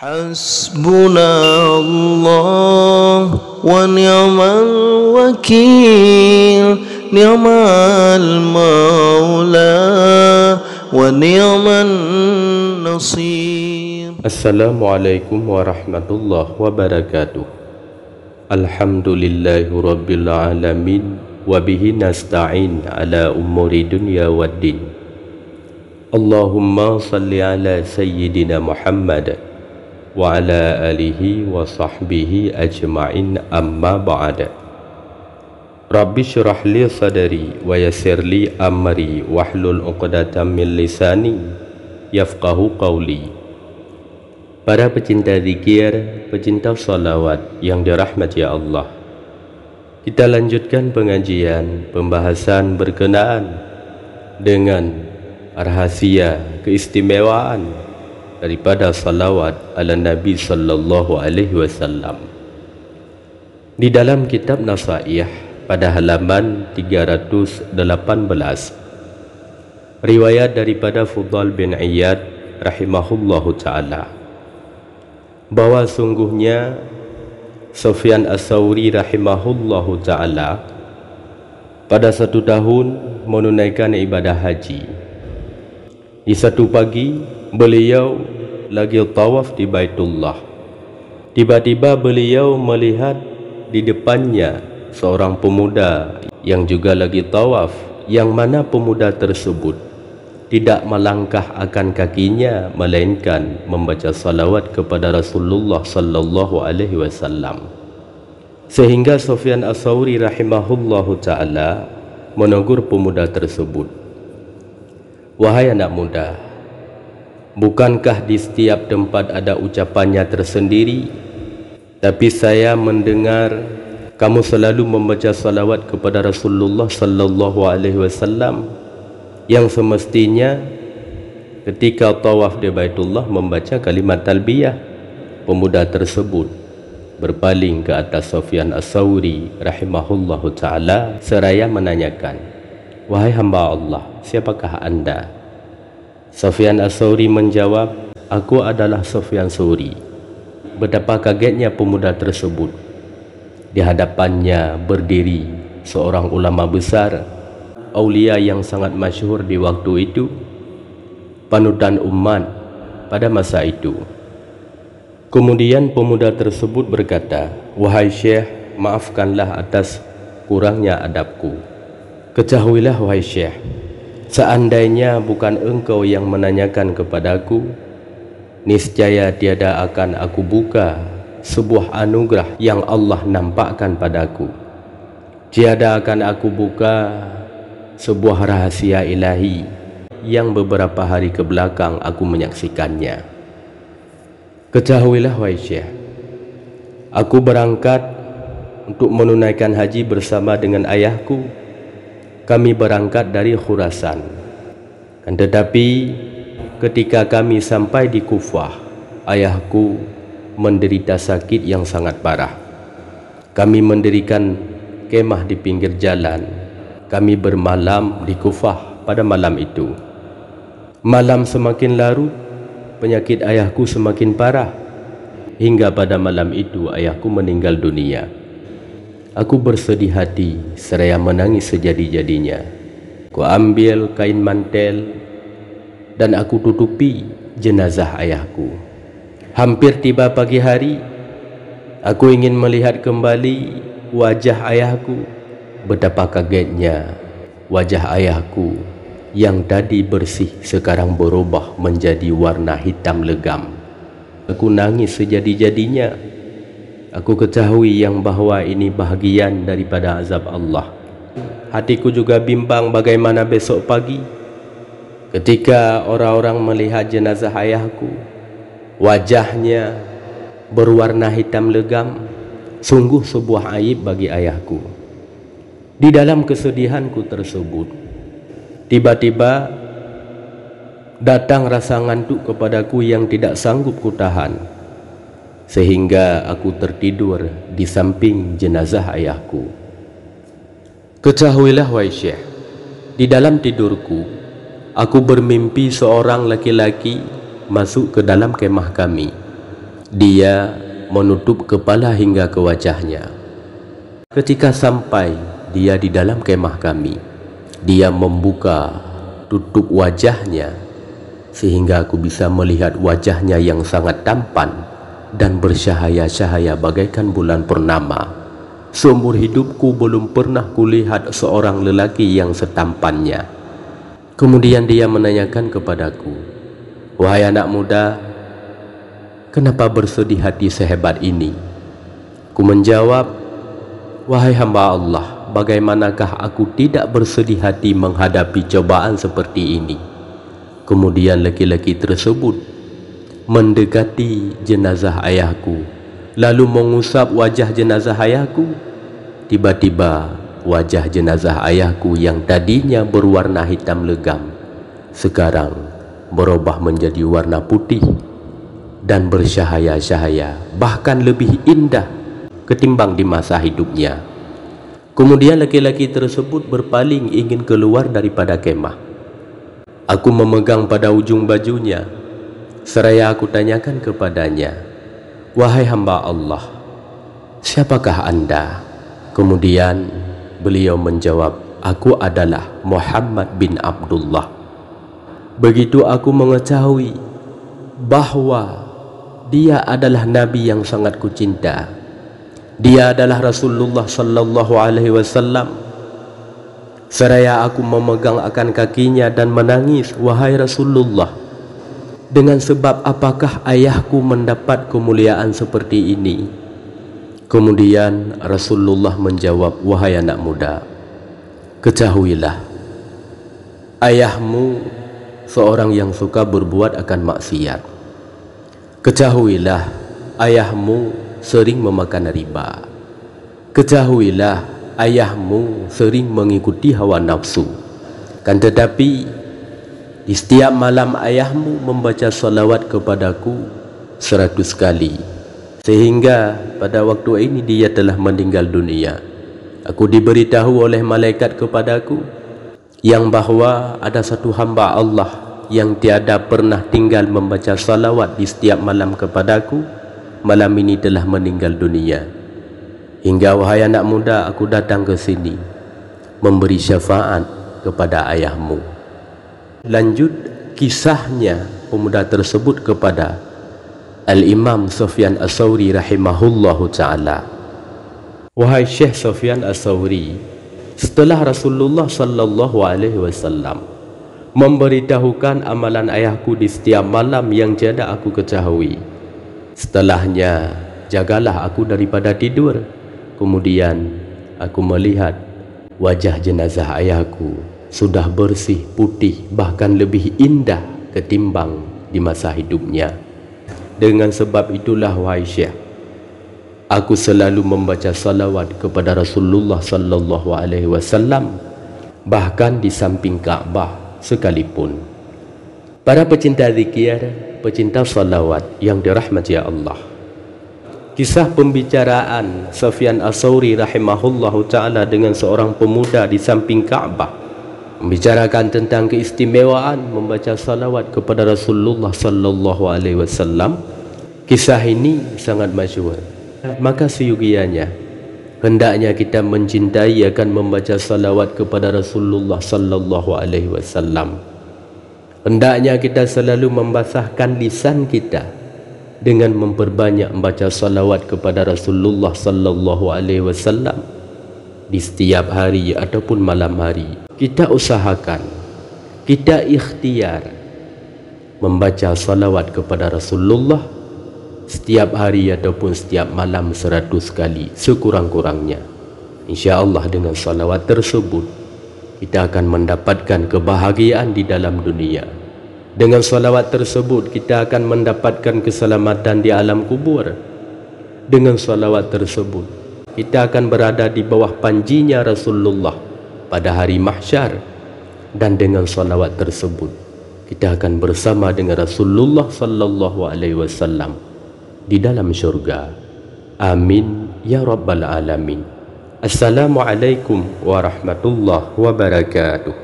حسبنا الله ونعم الوكيل نعم المولى ونعم النصير. Assalamualaikum warahmatullahi wabarakatuh. Alhamdulillahi rabbil alamin wa bihi nasta'in ala umuri dunya waddin. Allahumma salli ala sayyidina Muhammad wa ala alihi wa sahbihi ajma'in, amma ba'd. Rabbi syrah li sadri wa yassir li amri wahlul 'uqdatam min lisani yafqahu qawli. Para pecinta zikir, pecinta salawat yang dirahmati Allah, kita lanjutkan pengajian pembahasan berkenaan dengan rahasia keistimewaan daripada salawat ala Nabi sallallahu alaihi wasallam. Di dalam kitab Nasaih pada halaman 318, riwayat daripada Fudhal bin Iyad rahimahullahu ta'ala, bahwa sungguhnya Sufyan As-Sawri rahimahullahu ta'ala pada satu tahun menunaikan ibadah haji. Di satu pagi beliau lagi tawaf di Baitullah. Tiba-tiba beliau melihat di depannya seorang pemuda yang juga lagi tawaf, yang mana pemuda tersebut tidak melangkah akan kakinya melainkan membaca salawat kepada Rasulullah sallallahu alaihi wasallam. Sehingga Sufyan As-Sawri rahimahullahu ta'ala menegur pemuda tersebut, "Wahai anak muda, bukankah di setiap tempat ada ucapannya tersendiri? Tapi saya mendengar kamu selalu membaca salawat kepada Rasulullah sallallahu alaihi wasallam, yang semestinya ketika tawaf di Baitullah membaca kalimat talbiyah." Pemuda tersebut berpaling ke atas Sufyan As-Sawri rahimahullahu ta'ala seraya menanyakan, "Wahai hamba Allah, siapakah anda?" Sufyan As-Sawri menjawab, "Aku adalah Sufyan Sawri." Betapa kagetnya pemuda tersebut. Di hadapannya berdiri seorang ulama besar, aulia yang sangat masyhur di waktu itu, panutan umat pada masa itu. Kemudian pemuda tersebut berkata, "Wahai Syekh, maafkanlah atas kurangnya adabku. Ketahuilah wahai Syekh, seandainya bukan engkau yang menanyakan kepadaku, niscaya tiada akan aku buka sebuah anugerah yang Allah nampakkan padaku. Tiada akan aku buka sebuah rahasia ilahi yang beberapa hari ke belakang aku menyaksikannya. Ketahuilah wahai Syekh, aku berangkat untuk menunaikan haji bersama dengan ayahku. Kami berangkat dari Khurasan. Kan tetapi ketika kami sampai di Kufah, ayahku menderita sakit yang sangat parah. Kami mendirikan kemah di pinggir jalan. Kami bermalam di Kufah pada malam itu. Malam semakin larut, penyakit ayahku semakin parah, hingga pada malam itu ayahku meninggal dunia. Aku bersedih hati seraya menangis sejadi-jadinya. Ku ambil kain mantel dan aku tutupi jenazah ayahku. Hampir tiba pagi hari, aku ingin melihat kembali wajah ayahku. Betapa kagetnya wajah ayahku yang tadi bersih sekarang berubah menjadi warna hitam legam. Aku nangis sejadi-jadinya. Aku ketahui yang bahwa ini bahagian daripada azab Allah. Hatiku juga bimbang bagaimana besok pagi ketika orang-orang melihat jenazah ayahku, wajahnya berwarna hitam legam. Sungguh sebuah aib bagi ayahku. Di dalam kesedihanku tersebut, tiba-tiba datang rasa ngantuk kepadaku yang tidak sanggup kutahan, sehingga aku tertidur di samping jenazah ayahku. Ketahuilah wahai Syekh, di dalam tidurku aku bermimpi seorang laki-laki masuk ke dalam kemah kami. Dia menutup kepala hingga ke wajahnya. Ketika sampai dia di dalam kemah kami, dia membuka tutup wajahnya sehingga aku bisa melihat wajahnya yang sangat tampan dan bercahaya-cahaya bagaikan bulan purnama. Seumur hidupku belum pernah kulihat seorang lelaki yang setampannya. Kemudian dia menanyakan kepadaku, "Wahai anak muda, kenapa bersedih hati sehebat ini?" Ku menjawab, "Wahai hamba Allah, bagaimanakah aku tidak bersedih hati menghadapi cobaan seperti ini?" Kemudian laki-laki tersebut mendekati jenazah ayahku, lalu mengusap wajah jenazah ayahku. Tiba-tiba wajah jenazah ayahku yang tadinya berwarna hitam legam sekarang berubah menjadi warna putih dan bercahaya-cahaya, bahkan lebih indah ketimbang di masa hidupnya. Kemudian laki-laki tersebut berpaling ingin keluar daripada kemah. Aku memegang pada ujung bajunya seraya aku tanyakan kepadanya, "Wahai hamba Allah, siapakah Anda?" Kemudian beliau menjawab, "Aku adalah Muhammad bin Abdullah." Begitu aku mengetahui bahwa dia adalah Nabi yang sangat kucinta, dia adalah Rasulullah sallallahu alaihi wasallam, seraya aku memegang akan kakinya dan menangis, "Wahai Rasulullah, dengan sebab apakah ayahku mendapat kemuliaan seperti ini?" Kemudian Rasulullah menjawab, "Wahai anak muda, ketahuilah, ayahmu seorang yang suka berbuat akan maksiat. Ketahuilah, ayahmu sering memakan riba. Ketahuilah, ayahmu sering mengikuti hawa nafsu. Kan tetapi di setiap malam ayahmu membaca salawat kepadaku 100 kali, sehingga pada waktu ini dia telah meninggal dunia. Aku diberitahu oleh malaikat kepadaku yang bahwa ada satu hamba Allah yang tiada pernah tinggal membaca salawat di setiap malam kepadaku, malam ini telah meninggal dunia. Hingga wahai anak muda, aku datang ke sini memberi syafaat kepada ayahmu." Lanjut kisahnya pemuda tersebut kepada Al-Imam Sufyan As-Sawri rahimahullahu ta'ala. "Wahai Syekh Sufyan As-Sawri, setelah Rasulullah sallallahu alaihi wasallam memberitahukan amalan ayahku di setiap malam yang tiada aku ketahui, setelahnya jagalah aku daripada tidur. Kemudian aku melihat wajah jenazah ayahku sudah bersih, putih, bahkan lebih indah ketimbang di masa hidupnya. Dengan sebab itulah wahai Syekh, aku selalu membaca salawat kepada Rasulullah sallallahu alaihi wasallam, bahkan di samping Ka'bah sekalipun." Para pecinta zikir, pecinta salawat yang dirahmati Allah, kisah pembicaraan Sufyan As-Sawri rahimahullahu ta'ala dengan seorang pemuda di samping Ka'bah membicarakan tentang keistimewaan membaca salawat kepada Rasulullah sallallahu alaihi wasallam. Kisah ini sangat masyhur. Maka seyugianya hendaknya kita mencintai akan membaca salawat kepada Rasulullah sallallahu alaihi wasallam. Hendaknya kita selalu membasahkan lisan kita dengan memperbanyak membaca salawat kepada Rasulullah sallallahu alaihi wasallam di setiap hari ataupun malam hari. Kita usahakan, kita ikhtiar membaca salawat kepada Rasulullah setiap hari ataupun setiap malam 100 kali sekurang-kurangnya. InsyaAllah dengan salawat tersebut kita akan mendapatkan kebahagiaan di dalam dunia. Dengan salawat tersebut kita akan mendapatkan keselamatan di alam kubur. Dengan salawat tersebut kita akan berada di bawah panjinya Rasulullah pada hari mahsyar. Dan dengan salawat tersebut kita akan bersama dengan Rasulullah sallallahu alaihi wasallam di dalam syurga. Amin ya rabbal alamin. Assalamualaikum warahmatullahi wabarakatuh.